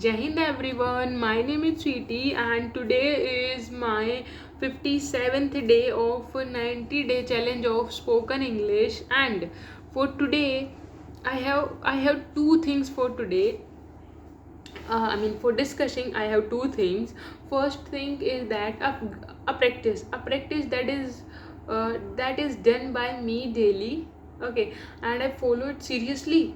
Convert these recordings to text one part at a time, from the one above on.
Jai Hind everyone, my name is Sweetie and today is my 57th day of 90-day challenge of spoken English. And for today I have two things for today. For discussing I have two things. First thing is that a practice that is done by me daily. Okay, and I follow it seriously,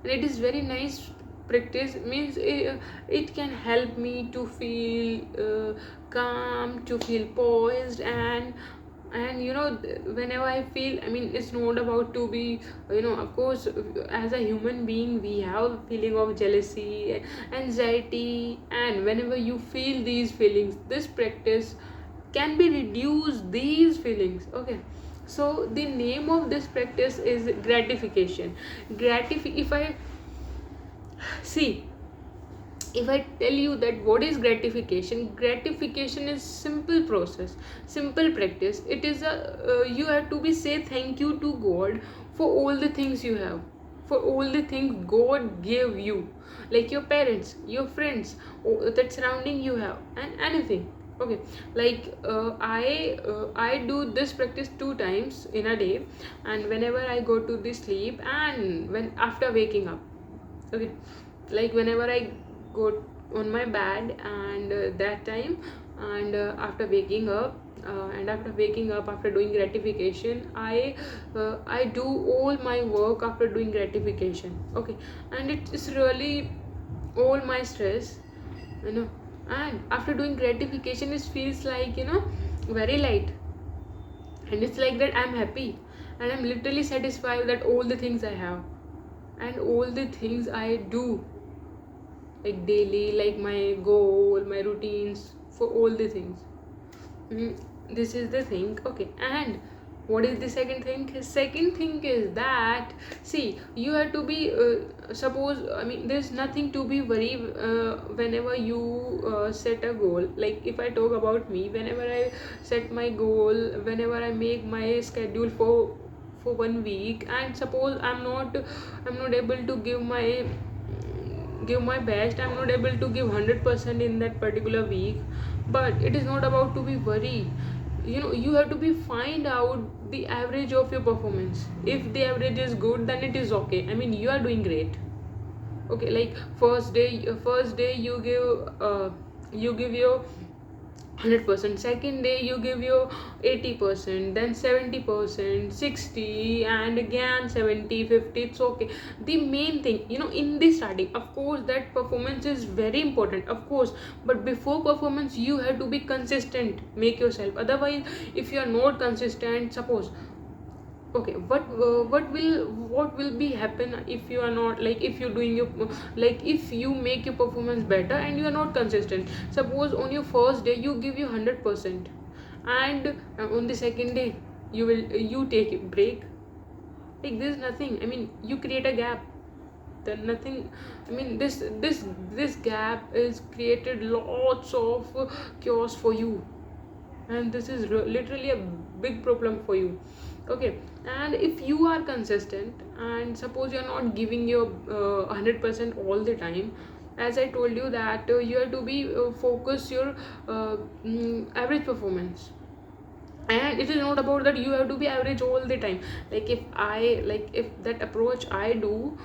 and it is very nice practice. Means it can help me to feel calm, to feel poised, and whenever I feel, it's not about to be, of course, as a human being we have feeling of jealousy, anxiety, and whenever you feel these feelings, this practice can be reduce these feelings. Okay, so the name of this practice is gratification. If I see, if I tell you that what is gratification is simple process, simple practice. It is a you have to be say thank you to God for all the things you have, for all the things God gave you, like your parents, your friends, that surrounding you have, and anything. Okay, like I do this practice two times in a day, and whenever I go to the sleep and when after waking up. Okay, like whenever I go on my bed, and that time, and after waking up, after doing gratification, I do all my work after doing gratification. Okay, and it is really all my stress, you know and after doing gratification it feels like, very light, and it's like that I'm happy, and I'm literally satisfied that all the things I have and all the things I do, like daily, like my goal, my routines, for all the things. Mm, this is the thing. Okay, and what is the second thing? Second thing is that, see, you have to be, suppose, there's nothing to be worried whenever you set a goal. Like if I talk about me, whenever I set my goal, whenever I make my schedule for 1 week, and suppose I'm not able to give my best, I'm not able to give 100% in that particular week. But it is not about to be worry. You have to be find out the average of your performance. If the average is good, then it is okay. You are doing great. Okay, like first day you give your 100%, second day you give your 80%, then 70%, 60, and again 70, 50. It's okay. The main thing, in the starting, of course, that performance is very important, of course, but before performance you have to be consistent, make yourself. Otherwise, if you are not consistent, suppose, okay, what will be happen if you are not, like, if you're doing your, like, if you make your performance better and you are not consistent. Suppose on your first day you give you 100%, and on the second day you take a break. Like, there's nothing, you create a gap, then nothing. This gap is created lots of chaos for you, and this is literally a big problem for you. Okay, and if you are consistent, and suppose you're not giving your 100% all the time, as I told you that you have to be focus your average performance. And it is not about that you have to be average all the time. If that approach I do,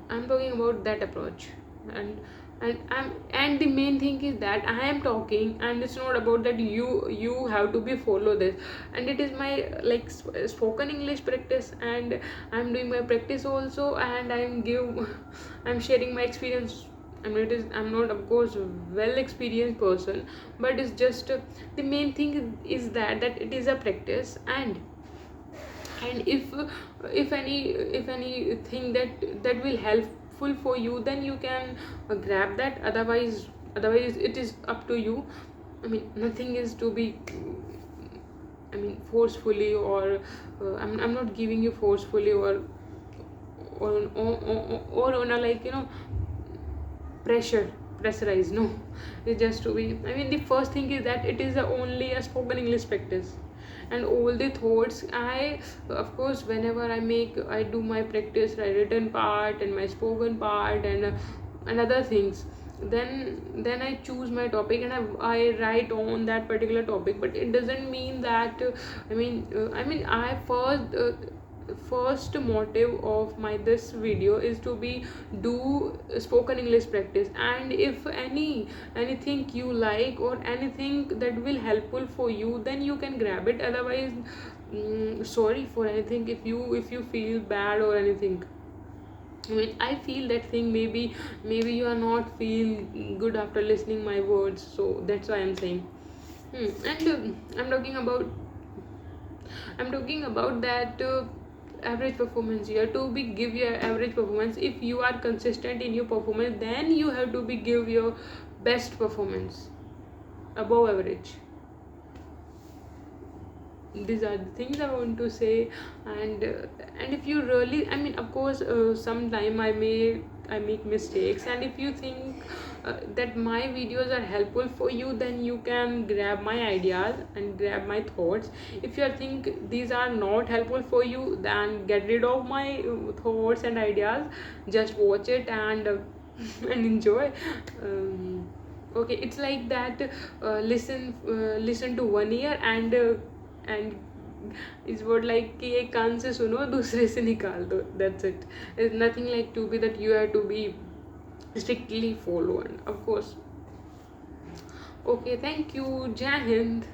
I'm talking about that approach. And the main thing is that I am talking, and it's not about that you have to be follow this. And it is my, like, spoken English practice, and I'm doing my practice also, and I'm sharing my experience. I'm not, of course, well experienced person, but it's just the main thing is that it is a practice. And if anything that will helpful for you, then you can grab that. Otherwise it is up to you. Nothing is to be, forcefully, or I'm not giving you forcefully, or on a, like, pressurize, no. It's just to be, the first thing is that it is only a spoken English practice. And all the thoughts, I, of course, whenever I do my practice, written part and my spoken part, and and other things. Then I choose my topic and I write on that particular topic. But it doesn't mean that I first motive of my this video is to be do spoken English practice. And if anything you like or anything that will helpful for you, then you can grab it. Otherwise, sorry for anything if you feel bad or anything. I feel that thing. Maybe you are not feel good after listening my words, so that's why I'm saying. And I'm talking about that average performance here. To be give your average performance, if you are consistent in your performance, then you have to be give your best performance above average. These are the things I want to say. And if you really, of course, sometime I make mistakes. And if you think that my videos are helpful for you, then you can grab my ideas and grab my thoughts. If you think these are not helpful for you, then get rid of my thoughts and ideas. Just watch it and and enjoy. Okay, it's like that. Listen to one ear and इस word like कि एक कान से सुनो दूसरे से निकाल दो. That's it. Is nothing like to be that you have to be strictly follow. And of course, okay, thank you. Jai Hind.